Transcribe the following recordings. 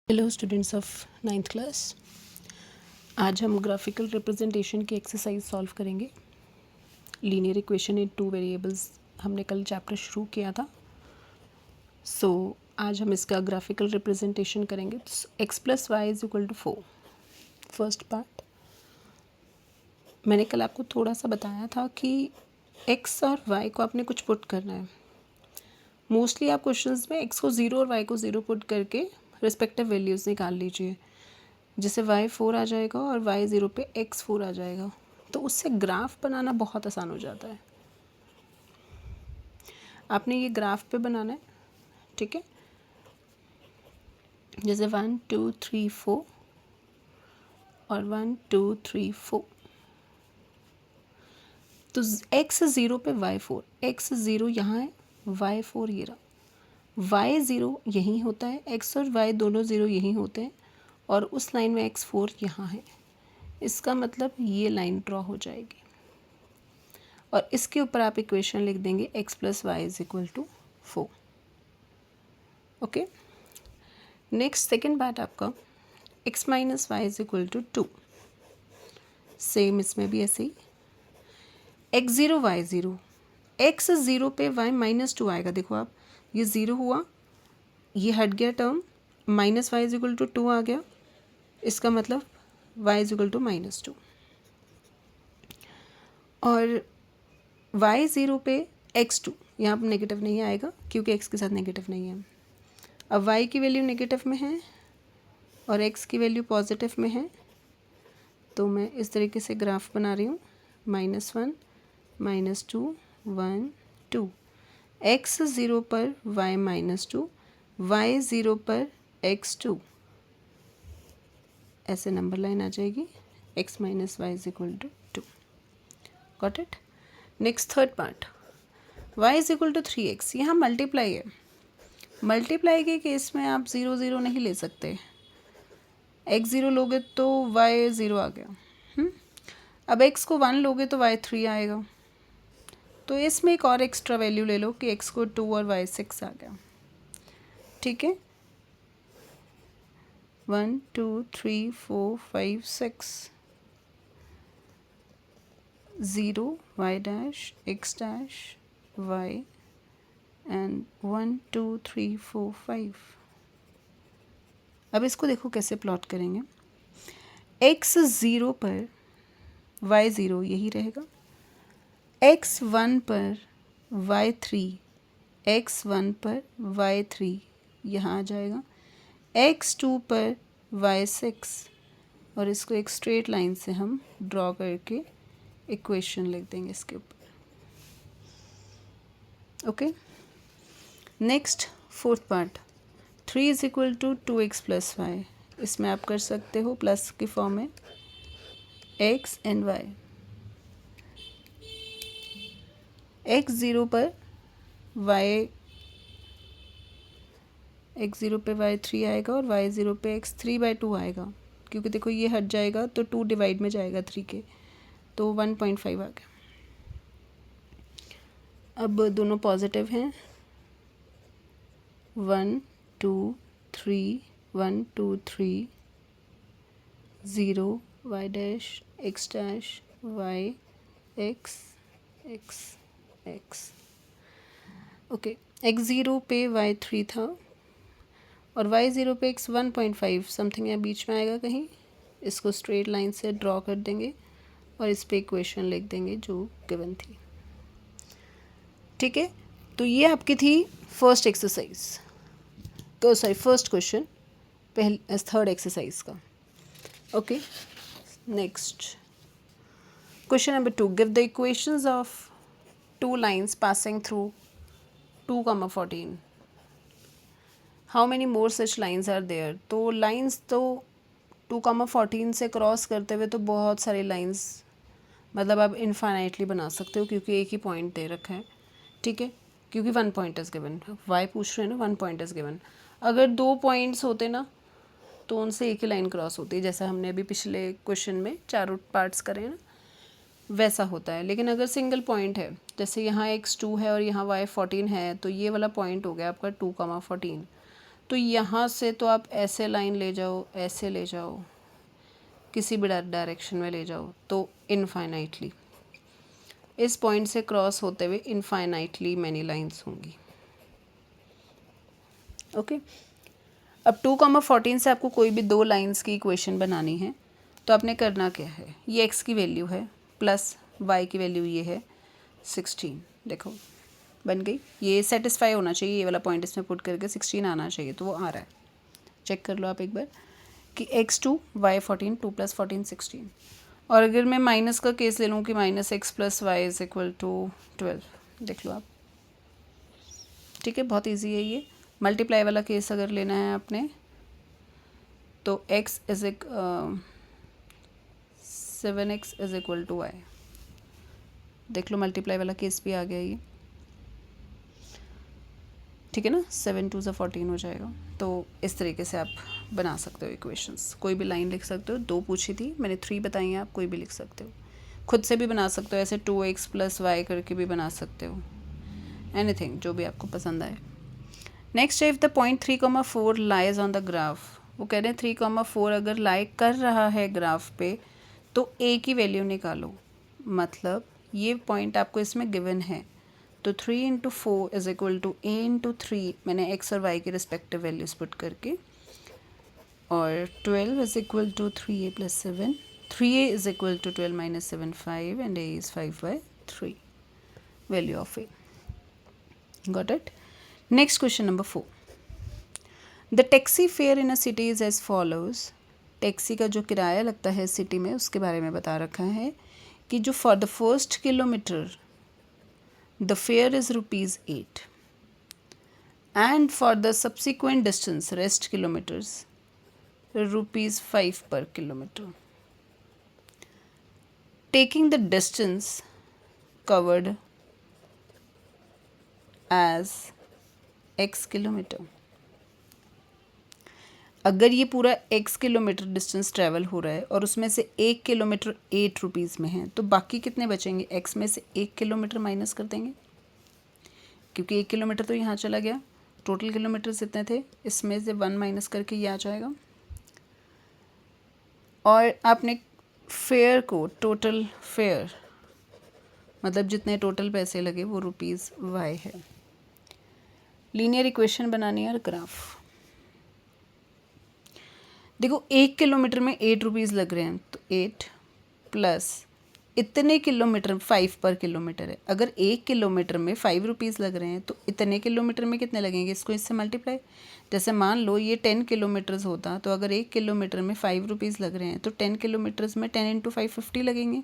Hello students of 9th class. आज हम graphical representation की एक्सरसाइज सॉल्व करेंगे। Linear equation in two variables हमने कल चैप्टर शुरू किया था। आज हम इसका ग्राफिकल रिप्रेजेंटेशन करेंगे। x plus y is equal to 4। First part मैंने कल आपको थोड़ा सा बताया था कि x और y को आपने कुछ पुट करना है। मोस्टली आप क्वेश्चंस में x को 0 और y को 0 पुट करके रिस्पेक्टिव वैल्यूज़ निकाल लीजिए। जैसे y 4 आ जाएगा और y 0 पे x 4 आ जाएगा, तो उससे ग्राफ बनाना बहुत आसान हो जाता है। आपने ये ग्राफ पे बनाना है, ठीक है। जैसे 1 2 3 4 और 1 2 3 4, तो x 0 पे y 4, x 0 यहाँ है, y 4 ये रहा। y 0 यहीं होता है, x और y दोनों 0 यहीं होते हैं, और उस लाइन में x 4 यहाँ है। इसका मतलब ये लाइन ड्रॉ हो जाएगी और इसके ऊपर आप इक्वेशन लिख देंगे x plus y is equal to 4। Okay, next second part आपका x minus y is equal to 2। Same इसमें भी ऐसे ही x 0 y 0, x 0 पे y माइनस 2 आएगा। देखो आप, ये 0 हुआ, ये हट गया term, minus y is equal to 2 आ गया। इसका मतलब y is equal to minus 2, और y 0 पे x2, यहाँ पर नेगेटिव नहीं आएगा क्योंकि x के साथ नेगेटिव नहीं है। अब y की वैल्यू नेगेटिव में है और x की वैल्यू पॉजिटिव में है, तो मैं इस तरीके से ग्राफ बना रही हूँ। -1 -2 1 2, x 0 पर y -2, y 0 पर x2, ऐसे नंबर लाइन आ जाएगी। x minus y is equal to 2। Got it. Next third part, y is equal to 3x। यहाँ मल्टीप्लाई है। मल्टीप्लाई के केस में आप 0 0 नहीं ले सकते। x 0 लोगे तो y 0 आ गया। अब x को 1 लोगे तो y 3 आएगा। तो इसमें एक और एक्स्ट्रा वैल्यू ले लो कि x को 2 और y 6 आ गया। ठीक है, 1 2 3 4 5 6, 0 y dash x dash y and 1 2 3 4 5। अब इसको देखो कैसे प्लॉट करेंगे। x 0 पर y 0 यही रहेगा, x 1 पर y 3, x 1 पर y 3 यहाँ आ जाएगा, x 2 पर y 6, और इसको एक स्ट्रेट लाइन से हम ड्रॉ करके इक्वेशन लिख देंगे इसके ऊपर। Okay, next fourth part, 3 is equal to 2x plus y. इसमें आप कर सकते हो प्लस की फॉर्म में x एंड y। x 0 पर y, x 0 पे y 3 आएगा और y 0 पे x 3/2 आएगा, क्योंकि देखो ये हट जाएगा तो 2 डिवाइड में जाएगा 3 के, तो 1.5 आ गया। अब दोनों पॉजिटिव हैं, 1 2 3 1 2 3, 0 y dash x dash y x x x। Okay, x 0 पे y 3 था और y 0 पे x 1.5 समथिंग या बीच में आएगा कहीं। इसको स्ट्रेट लाइन से ड्रॉ कर देंगे और इस पे इक्वेशन लिख देंगे जो गिवन थी। ठीक है, तो ये आपकी थी फर्स्ट एक्सरसाइज, फर्स्ट क्वेश्चन, पहले थर्ड एक्सरसाइज का। Okay, next question number 2, give the equations of 2 lines passing through 2, 14। How many more such lines are there. तो लाइन्स तो 2, 14 से क्रॉस करते हुए तो बहुत सारी लाइन्स, मतलब आप इनफाइनाइटली बना सकते हो क्योंकि एक ही पॉइंट दे रखा है। ठीक है, क्योंकि 1 पॉइंट इज गिवन, वाई पूछ रहे हैं ना, 1 पॉइंट इज गिवन। अगर 2 पॉइंट्स होते ना तो उनसे एक ही लाइन क्रॉस होती है, जैसा हमने अभी पिछले क्वेश्चन में चारों पार्ट्स करे हैं ना, वैसा होता है। लेकिन अगर सिंगल पॉइंट है, जैसे यहाँ x 2 है और यहाँ y 14 है, तो ये वाला पॉइंट हो गया आपका 2, 14। तो यहाँ से तो आप ऐसे लाइन ले जाओ, ऐसे ले जाओ, किसी भी डायरेक्शन में ले जाओ तो इनफाइनाइटली, इस पॉइंट से क्रॉस होते हुए इनफाइनाइटली मैनी लाइंस होंगी। ओके, अब 2,14 से आपको कोई भी दो लाइंस की इक्वेशन बनानी है तो आपने करना क्या है, ये एक्स की वैल्यू है प्लस वाई की वैल्यू ये है 16, देखो बन गई। ये सेटिस्फाई होना चाहिए, ये वाला पॉइंट इसमें पुट करके 16 आना चाहिए, तो वो आ रहा है। चेक कर लो आप एक बार कि x2 y14 2 + 14 16। और अगर मैं माइनस का केस ले लूँ कि -x + y = 12, देख लो आप, ठीक है, बहुत इजी है ये। मल्टीप्लाई वाला केस अगर लेना है आपने तो 7x = y, देख लो मल्टीप्लाई वाला केस भी आ गया ये, ठीक है ना। 7 2 = 14 हो जाएगा। तो इस तरीके से आप बना सकते हो इक्वेशंस, कोई भी लाइन लिख सकते हो। 2 पूछी थी मैंने, 3 बताई हैं, आप कोई भी लिख सकते हो, खुद से भी बना सकते हो, ऐसे 2x + y करके भी बना सकते हो, एनीथिंग जो भी आपको पसंद आए। नेक्स्ट है, if the point 3,4 lies on the graph, वो कह रहे हैं 3,4 अगर लाई कर रहा है ग्राफ पे तो a की वैल्यू निकालो, मतलब ये पॉइंट आपको इसमें गिवन है। तो 3 × 4 = a × 3, मैंने x और y की रिस्पेक्टिव वैल्यूज पुट करके, और 12 = 3a + 7, 3a = 12 - 7 5 and a is 5/3, value of a. Got it? Next question number 4. The taxi fare in a city is as follows. Taxi का जो किराया लगता है सिटी में उसके बारे में बता रखा है कि जो for the first kilometre the fare is ₹8 and for the subsequent distance, rest kilometers, ₹5 per kilometer. Taking the distance covered as x kilometre, अगर ये पूरा x किलोमीटर डिस्टेंस ट्रैवल हो रहा है और उसमें से 1 किलोमीटर ₹8 में है, तो बाकी कितने बचेंगे, x में से 1 किलोमीटर माइनस कर देंगे, क्योंकि 1 किलोमीटर तो यहाँ चला गया, टोटल किलोमीटर्स इतने थे, इसमें से 1 माइनस करके ये आ जाएगा। और आपने फेयर को, टोटल फेयर मतलब जितने टोटल पैसे लगे वो ₹y है। लीनियर इक्वेशन बनानी है और ग्राफ, देखो 1 किलोमीटर में ₹8 लग रहे हैं, तो 8 प्लस इतने किलोमीटर 5 पर किलोमीटर है, अगर 1 किलोमीटर में ₹5 लग रहे हैं तो इतने किलोमीटर में कितने लगेंगे, इसको इससे मल्टीप्लाई। जैसे मान लो ये 10 किलोमीटर्स होता, तो अगर 1 किलोमीटर में ₹5 लग रहे हैं तो 10 किलोमीटर्स में 10 × 5 50 लगेंगे।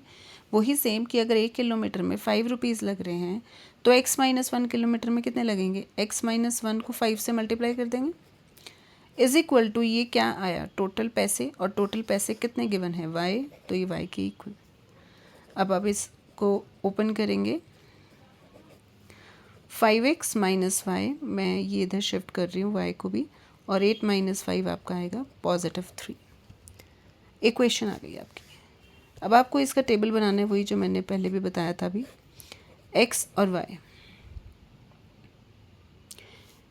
वही सेम कि अगर 1 किलोमीटर में ₹5 लग रहे हैं तो x - 1 किलोमीटर में कितने लगेंगे, x - 1 को 5 से मल्टीप्लाई कर देंगे, इज इक्वल टू ये क्या आया, टोटल पैसे, और टोटल पैसे कितने गिवन है, y, तो ये y के इक्वल। अब आप इसको ओपन करेंगे, 5x - y, मैं ये इधर शिफ्ट कर रही हूँ y को भी, और 8 - 5 आपका आएगा +3। इक्वेशन आ गई आपकी। अब आपको इसका टेबल बनाना है, वही जो मैंने पहले भी बताया था अभी, x और y।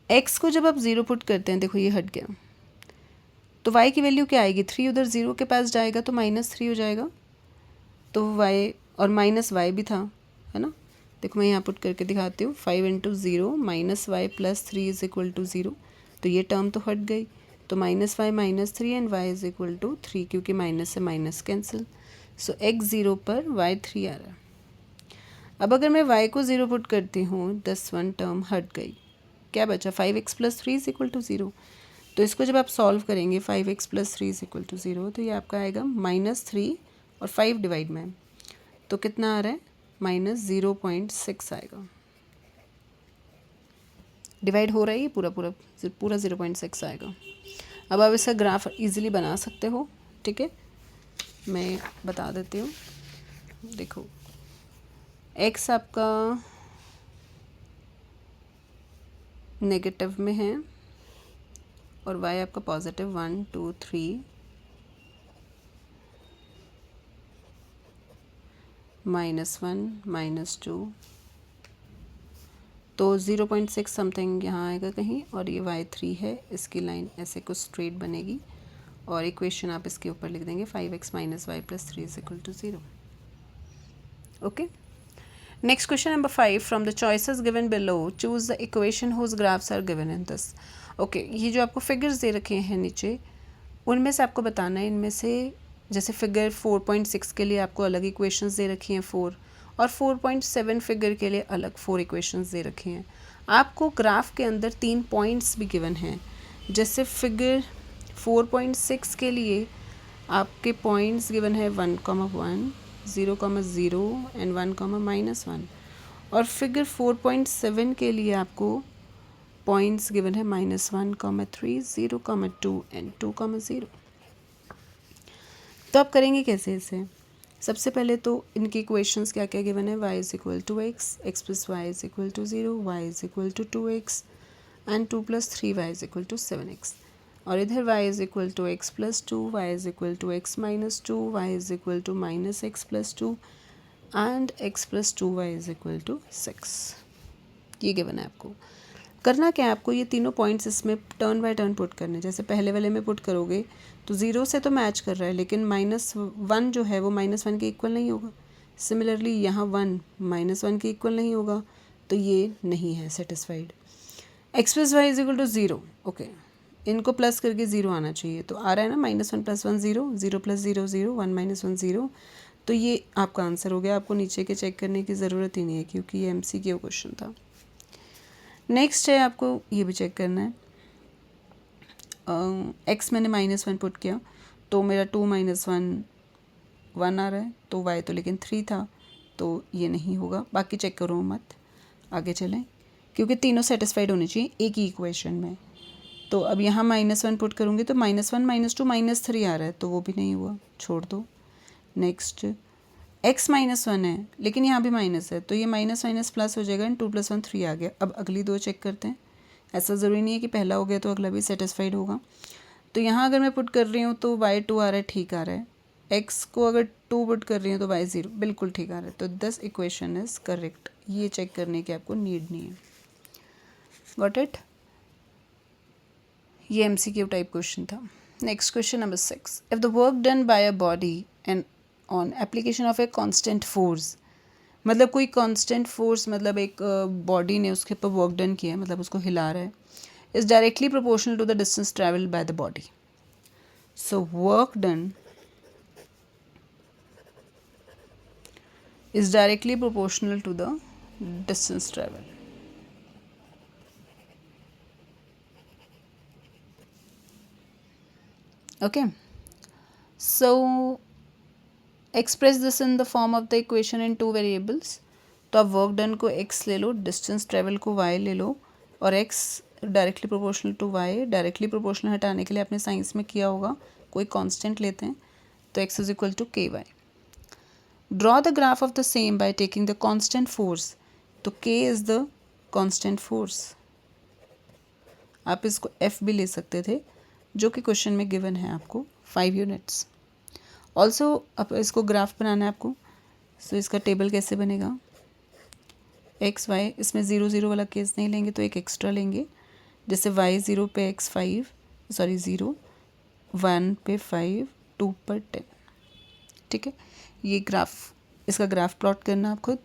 x को जब आप 0 पुट करते हैं, देखो ये हट गया, तो y की वैल्यू क्या आएगी, 3 उधर 0 के पास जाएगा तो -3 हो जाएगा, तो y और -y भी था, है ना। देखो मैं यहाँ पुट करके दिखाती हूँ, 5 × 0 -y + 3 = 0, तो ये टर्म तो हट गई, तो -y -3 एंड y = 3, क्योंकि माइनस से माइनस कैंसिल, सो x 0 पर y 3 आ रहा है। अब अगर मैं y को 0 पुट करती हूँ, 1 टर्म हट गई, क्या बचा, 5x + 3 = 0, तो इसको जब आप सॉल्व करेंगे 5x + 3 = 0, तो ये आपका आएगा -3 और 5 डिवाइड में, तो कितना आ रहा है, -0.6 आएगा। डिवाइड हो रहा है ये पूरा 0.6 आएगा। अब आप इसका ग्राफ इजीली बना सकते हो, ठीक है, मैं बता देती हूँ। देखो x आपका नेगेटिव में है और y आपका पॉजिटिव, 1 2 3 -1 -2 तो 0.6 समथिंग यहाँ आएगा कहीं, और ये y3 है, इसकी लाइन ऐसे कुछ स्ट्रेट बनेगी, और इक्वेशन आप इसके ऊपर लिख देंगे 5x minus y plus 3 is equal to 0. Okay. Next question number 5. From the choices given below choose the equation whose graphs are given in this. Okay, ये जो आपको फिगर्स दे रखे हैं नीचे, उनमें से आपको बताना है, इनमें से जैसे फिगर 4.6 के लिए आपको अलग इक्वेशंस दे रखी हैं 4, और 4.7 फिगर के लिए अलग 4 इक्वेशंस दे रखे हैं. आपको ग्राफ के अंदर 3 पॉइंट्स भी गिवन हैं. जैसे फिगर 4.6 के लिए आपके पॉइंट्स गिवन है 1,1, 0,0 एंड 1,-1. और फिगर 4.7 के लिए आपको पॉइंट्स गिवन है -1,3, 0,2 एंड 2,0. तो आप करेंगे कैसे इसे? सबसे पहले तो इनके इक्वेशंस क्या क्या गिवन है. y is equal to x, x plus y is equal to 0, y is equal to 2x and 2 plus 3y is equal to 7x. और इधर y is equal to x plus 2, y is equal to x minus 2, y is equal to minus x plus 2 and x plus 2y is equal to 6. ये given है आपको. करना क्या है आपको, ये तीनों पॉइंट्स इसमें टर्न बाय टर्न पुट करने. जैसे पहले वाले में पुट करोगे तो 0 से तो मैच कर रहा है, लेकिन -1 जो है वो -1 के इक्वल नहीं होगा. सिमिलरली यहाँ 1 -1 के इक्वल नहीं होगा, तो ये नहीं है satisfied. X plus y is equal to 0. Okay, इनको प्लस करके 0 आना चाहिए, तो आ रहा है ना -1 + 1 0, 0 + 0 0, 1 - 1 0. तो ये आपका आंसर हो गया. आपको नीचे के चेक करने की ज़रूरत ही नहीं है, क्योंकि ये MCQ क्वेश्चन था. नेक्स्ट है, आपको ये भी चेक करना है. एक्स मैंने -1 पुट किया, तो मेरा 2 - 1 1 आ रहा है. तो y तो लेकिन 3 था, तो ये नहीं होगा. बाकी चेक करो मत, आगे चलें, क्योंकि तीनों सेटिस्फाइड होनी चाहिए एक ही इक्वेशन में. तो अब यहाँ -1 पुट करूँगी तो -1 -2 -3 आ रहा है, तो वो भी नहीं हुआ, छोड़ दो. नेक्स्ट x -1 है, लेकिन यहाँ भी माइनस है, तो ये माइनस माइनस प्लस हो जाएगा एंड 2 + 1 3 आ गया. अब अगली दो चेक करते हैं. ऐसा ज़रूरी नहीं है कि पहला हो गया तो अगला भी सेटिस्फाइड होगा. तो यहाँ अगर मैं पुट कर रही हूँ तो y 2 आ रहा है, ठीक आ रहा है. x को अगर 2 पुट कर रही हूँ तो y 0 बिल्कुल ठीक आ रहा है. तो दिस इक्वेशन इज़ करेक्ट. ये चेक करने की आपको नीड नहीं है. Got it. ये MCQ टाइप क्वेश्चन था. Next question number 6. If the work done by a body and on application of a constant force, मतलब कोई कांस्टेंट फोर्स, मतलब एक बॉडी ने उसके ऊपर वर्क डन किया है, मतलब उसको हिला रहा है, is directly proportional to the distance travelled by the body. So work done is directly proportional to the distance travel. Okay, so express this in the form of the equation in 2 variables. तो आप work done को x ले लो, distance travel को y ले लो, और x directly proportional to y. Directly proportional हटाने के लिए आपने साइंस में किया होगा, कोई कांस्टेंट लेते हैं, तो x is equal to ky. Draw the graph of the same by taking the constant force. तो k is the constant force. आप इसको f भी ले सकते थे, जो कि क्वेश्चन में गिवन है आपको 5 यूनिट्स. ऑल्सो अब इसको ग्राफ बनाना है आपको. सो इसका टेबल कैसे बनेगा, एक्स वाई, इसमें 0 0 वाला केस नहीं लेंगे तो एक एक्स्ट्रा लेंगे. जैसे y 0 पे x 5, सॉरी 0, 1 पे 5, 2 पर 10. ठीक है, ये ग्राफ, इसका ग्राफ प्लॉट करना आप खुद.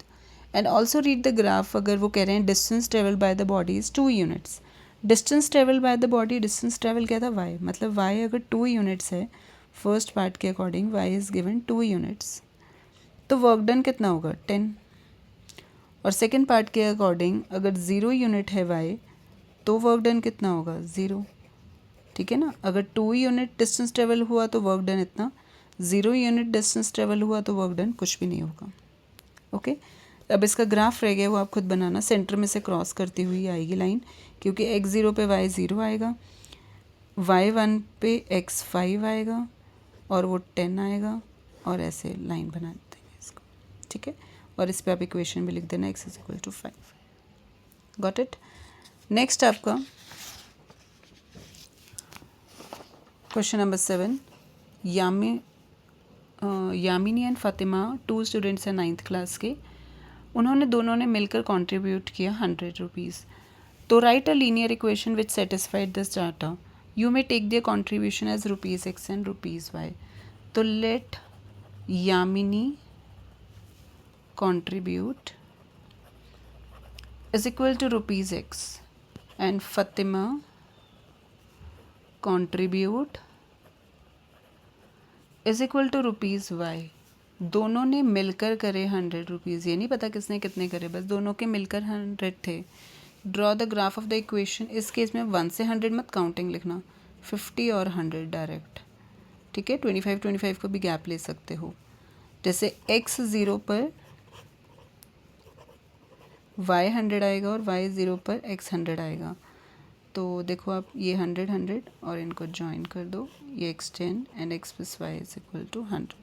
And also read the graph. अगर वो कह रहे हैं distance travel by the body is 2 units. Distance travel by the body, distance travel क्या था, y, मतलब y अगर 2 यूनिट्स है, फर्स्ट पार्ट के according y is given 2 units, तो वर्क डन कितना होगा 10. और सेकेंड पार्ट के अकॉर्डिंग अगर 0 यूनिट है y, तो वर्क डन कितना होगा 0. ठीक है ना. अगर 2 यूनिट डिस्टेंस ट्रेवल हुआ तो वर्क डन इतना, 0 यूनिट डिस्टेंस ट्रेवल हुआ तो वर्क डन कुछ भी नहीं होगा. ओके, अब इसका ग्राफ रह गया, वो आप खुद बनाना. सेंटर में से क्रॉस करती हुई आएगी लाइन, क्योंकि x 0 पे y 0 आएगा, y 1 पे x 5 आएगा, और वो 10 आएगा, और ऐसे लाइन बना देंगे इसको. ठीक है, और इस पे आप इक्वेशन भी लिख देना, x is equal to 5. Got it. Next आपका question number 7. Yamini and Fatima, 2 students हैं 9th क्लास के. उन्होंने दोनों ने मिलकर कंट्रीब्यूट किया 100 रुपीज़। तो write a linear equation which satisfied this data, you may take their contribution as ₹X and ₹Y। तो let Yamini contribute is equal to ₹X and Fatima contribute is equal to ₹Y। दोनों ने मिलकर करे 100 rupees, ये नहीं पता किसने कितने करे, बस दोनों के मिलकर 100 थे। Draw the graph of the equation. इस केस में 1 से 100 मत काउंटिंग लिखना, 50 और 100 डायरेक्ट, ठीक है। 25 को भी गैप ले सकते हो। जैसे x 0 पर y 100 आएगा और y 0 पर x 100 आएगा। तो देखो आप ये 100 और इनको ज्वाइन कर दो, ये x 10 and x plus y is equal to 100।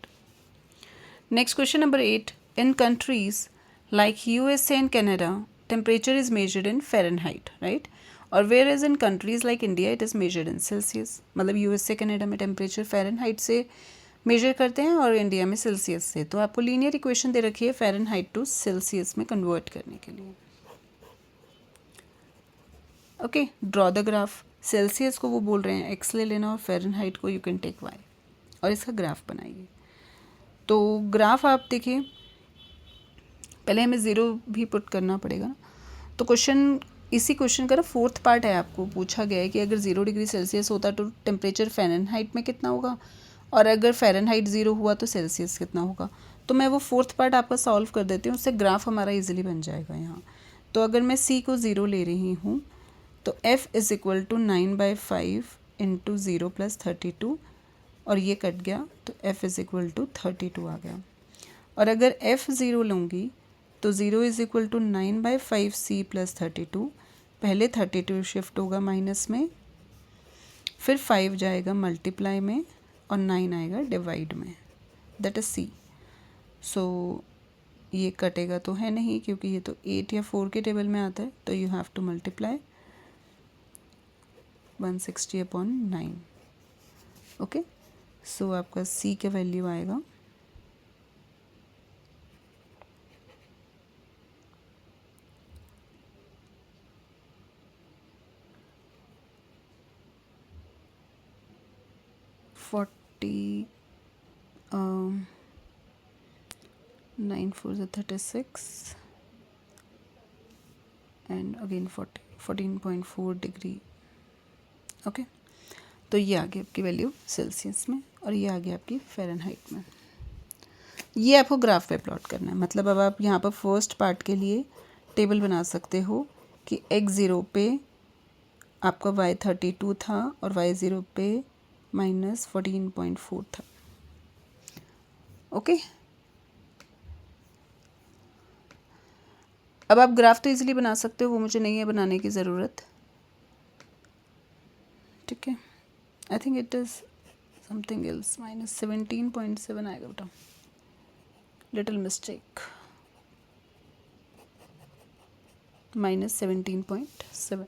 Next question number 8। In countries like USA and Canada temperature is measured in Fahrenheit, right, और where is in countries like India it is measured in Celsius. मतलब USA Canada में temperature Fahrenheit से measure करते हैं और India में Celsius से। तो आपको लीनियर इक्वेशन दे रखी है फ़ारेनहाइट टू सेल्सियस में कन्वर्ट करने के लिए। Okay, draw the graph. Celsius को वो बोल रहे हैं x ले लेना और फ़ारेनहाइट को यू कैन टेक y, और इसका ग्राफ बनाइए। तो ग्राफ आप देखिए, पहले हमें 0 भी पुट करना पड़ेगा ना। तो क्वेश्चन, इसी क्वेश्चन का ना 4th पार्ट है, आपको पूछा गया है कि अगर 0 डिग्री सेल्सियस होता तो टेम्परेचर फ़ारेनहाइट में कितना होगा, और अगर फ़ारेनहाइट 0 हुआ तो सेल्सियस कितना होगा। तो मैं वो 4th पार्ट आपका सॉल्व कर देती हूँ, उससे ग्राफ हमारा इजीली बन जाएगा यहाँ। तो अगर मैं c को 0 ले रही हूँ तो f is equal to 9/5 into 0 plus 32, और ये कट गया तो f इज़ इक्वल टू 32 आ गया। और अगर f 0 लूँगी तो 0 is equal to 9/5 c plus 32। पहले 32 शिफ्ट होगा माइनस में, फिर 5 जाएगा मल्टीप्लाई में, और 9 आएगा डिवाइड में, दैट इज़ c। सो ये कटेगा तो है नहीं, क्योंकि ये तो 8 या 4 के टेबल में आता है, तो you have to multiply 160/9। Okay, so आपका c का वैल्यू आएगा 40, 9 4 is 36 and again 14.4 degree. Okay, तो ये आ गई आपकी वैल्यू सेल्सियस में, और ये आ गई आपकी फ़ारेनहाइट में। ये आपको ग्राफ पे प्लॉट करना है। मतलब अब आप यहाँ पर फर्स्ट पार्ट के लिए टेबल बना सकते हो कि x 0 पे आपका y 32 था और y 0 पे -14.4 था। ओके, अब आप ग्राफ तो इजीली बना सकते हो, वो मुझे नहीं है बनाने की ज़रूरत, ठीक है। I think it is something else, -17.7 आएगा बेटा, लिटिल मिस्टेक, -17.7।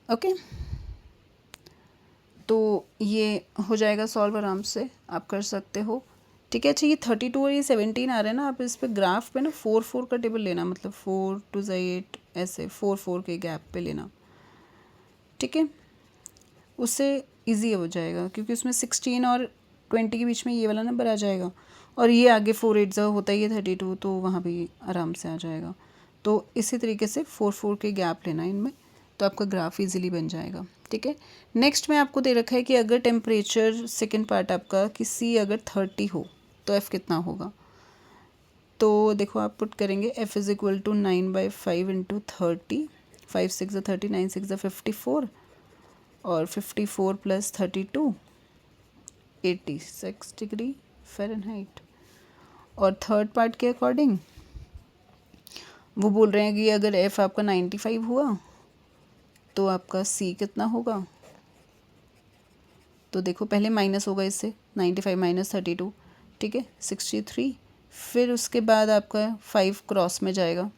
ओके, तो ये हो जाएगा सॉल्व, आराम से आप कर सकते हो, ठीक है। अच्छा, ये 32 और ये 17 आ रहा है ना, आप इस पे ग्राफ पे ना 4 का टेबल लेना, मतलब 4 2 8 ऐसे 4 के गैप पे लेना, ठीक है। उससे इजी हो जाएगा, क्योंकि उसमें 16 और 20 के बीच में ये वाला नंबर आ जाएगा, और ये आगे 4 8 होता ही है 32, तो वहाँ भी आराम से आ जाएगा। तो इसी तरीके से 4 के गैप लेना इनमें, तो आपका ग्राफ इजीली बन जाएगा, ठीक है। नेक्स्ट में आपको दे रखा है कि अगर टेम्परेचर, सेकंड पार्ट आपका, कि C अगर 30 हो तो F कितना होगा। तो देखो आप पुट करेंगे F is equal to 9/5 into 30, 5 6 30, 9 6 54, और 54 प्लस 32 86 डिग्री फ़ारेनहाइट। और थर्ड पार्ट के अकॉर्डिंग वो बोल रहे हैं कि अगर F आपका 95 हुआ तो आपका C कितना होगा। तो देखो पहले माइनस होगा इससे, 95 माइनस 32, ठीक है, 63, फिर उसके बाद आपका 5 क्रॉस में जाएगा,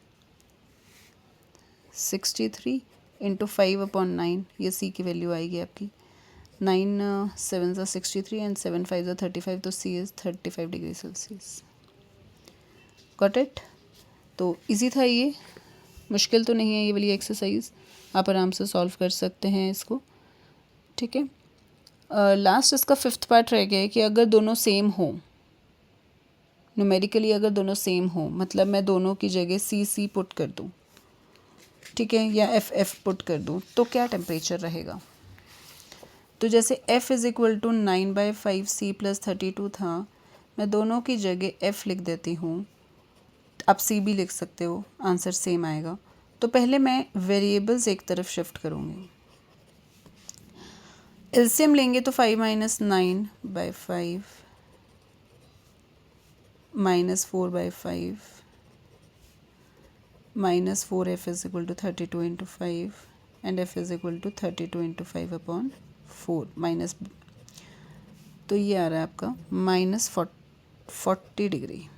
63 इंटू 5/9, ये C की वैल्यू आएगी आपकी। 9 7 63 एंड 7 5 35, तो C is 35 degree Celsius. Got it. तो इजी था ये, मुश्किल तो नहीं है ये वाली एक्सरसाइज, आप आराम से सॉल्व कर सकते हैं इसको, ठीक है। लास्ट इसका 5th पार्ट रह गया है कि अगर दोनों सेम हो, न्यूमेरिकली अगर दोनों सेम हो, मतलब मैं दोनों की जगह सी पुट कर दूँ, ठीक है, या एफ पुट कर दूँ, तो क्या टेम्परेचर रहेगा। तो जैसे f इज़ इक्वल टू 9/5 + 32 था, मैं दोनों की जगह f लिख देती हूँ, आप c भी लिख सकते हो, आंसर सेम आएगा। तो पहले मैं वेरिएबल्स एक तरफ शिफ्ट करूँगी, एलसीएम लेंगे तो 5 - 9/5 -4/5 -4f is equal to 32 × 5 and f is equal to 32 × 5/4 minus, तो ये आ रहा है आपका -40 डिग्री।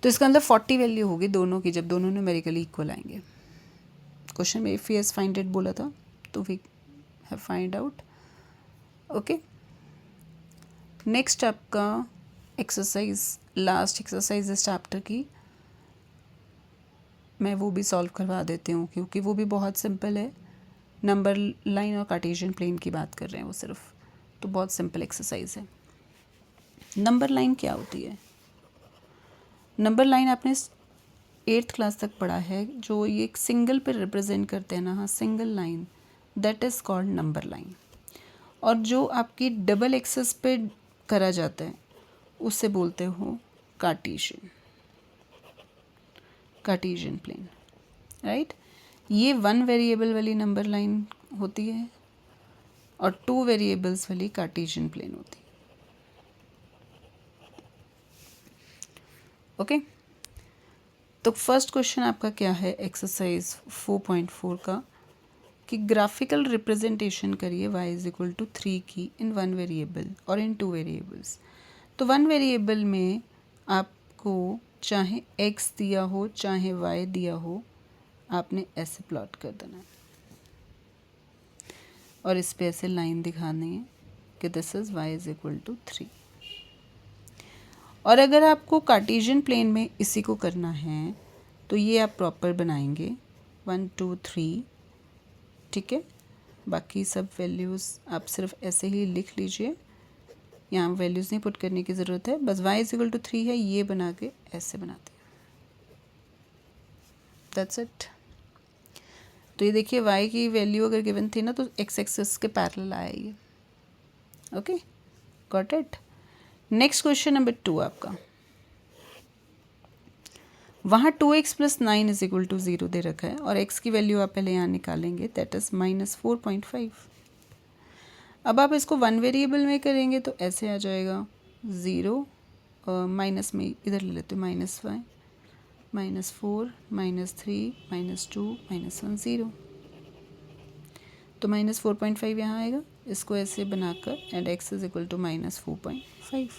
तो इसका अंदर 40 वैल्यू होगी दोनों की, जब दोनों न्यूमेरिकली इक्वल आएंगे। क्वेश्चन में इफ यस फाइंड इट बोला था, तो we have find out. Okay, next आपका एक्सरसाइज, लास्ट एक्सरसाइज इस चैप्टर की, मैं वो भी सॉल्व करवा देती हूँ क्योंकि वो भी बहुत सिंपल है। नंबर लाइन और कार्टेशियन प्लेन की बात कर रहे हैं वो सिर्फ, तो बहुत सिंपल एक्सरसाइज है। नंबर लाइन क्या होती है? नंबर लाइन आपने 8th क्लास तक पढ़ा है, जो ये एक सिंगल पे रिप्रेजेंट करते हैं ना, हाँ, single line, that is called number line. और जो आपकी डबल एक्सेस पे करा जाता है उससे बोलते हो कार्टेशियन प्लेन, राइट। ये 1 वेरिएबल वाली नंबर लाइन होती है और 2 वेरिएबल्स वाली कार्टेशियन प्लेन होती है। ओके, तो फर्स्ट क्वेश्चन आपका क्या है एक्सरसाइज 4.4 का, कि ग्राफिकल रिप्रेजेंटेशन करिए y इज इक्वल टू 3 की इन 1 वेरिएबल और इन 2 वेरिएबल्स। तो 1 वेरिएबल में आपको चाहे x दिया हो चाहे y दिया हो, आपने ऐसे प्लॉट कर देना है और इस पे ऐसे लाइन दिखानी है कि this is y is equal to 3। और अगर आपको कार्टेशियन प्लेन में इसी को करना है तो ये आप प्रॉपर बनाएंगे 1 2 3, ठीक है। बाकी सब वैल्यूज़ आप सिर्फ ऐसे ही लिख लीजिए, यहाँ वैल्यूज़ नहीं पुट करने की ज़रूरत है, बस y इज इक्वल टू 3 है, ये बना के ऐसे बनाते हैं, दैट्स इट। तो ये देखिए y की वैल्यू अगर गिवन थी ना तो x एक्सिस के पैरेलल आया ये। Okay, got it. Next question number 2 आपका, वहाँ 2x + 9 इज इक्वल टू 0 दे रखा है और x की वैल्यू आप पहले यहाँ निकालेंगे, दैट इज़ -4.5। अब आप इसको 1 वेरिएबल में करेंगे तो ऐसे आ जाएगा 0, माइनस में इधर ले लेते -5 -4 -3 -2 -1 0, तो -4.5 यहाँ आएगा। इसको ऐसे बनाकर and x is equal to -4.5।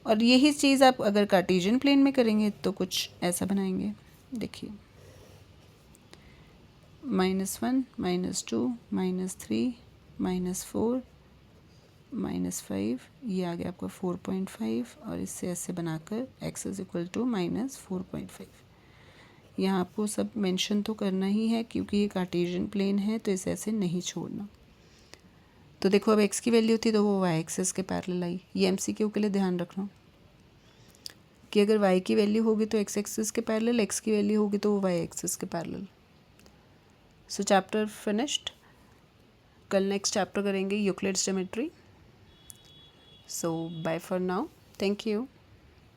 और यही चीज़ आप अगर कार्टेशियन प्लेन में करेंगे तो कुछ ऐसा बनाएंगे, देखिए -1 -2 -3 -4 -5, ये आ गया आपका 4.5 और इससे ऐसे बनाकर x इज इक्वल टू -4.5। यहाँ आपको सब मेंशन तो करना ही है क्योंकि ये कार्टेशियन प्लेन है, तो इसे ऐसे नहीं छोड़ना। तो देखो अब x की वैल्यू थी तो वो y एक्सिस के पैरेलल आई। ये MCQ के लिए ध्यान रखना कि अगर y की वैल्यू होगी तो x एक्सिस के पैरेलल, x की वैल्यू होगी तो वो y एक्सिस के पैरेलल। So chapter finished. कल नेक्स्ट चैप्टर करेंगे Euclid's geometry. So bye for now, thank you.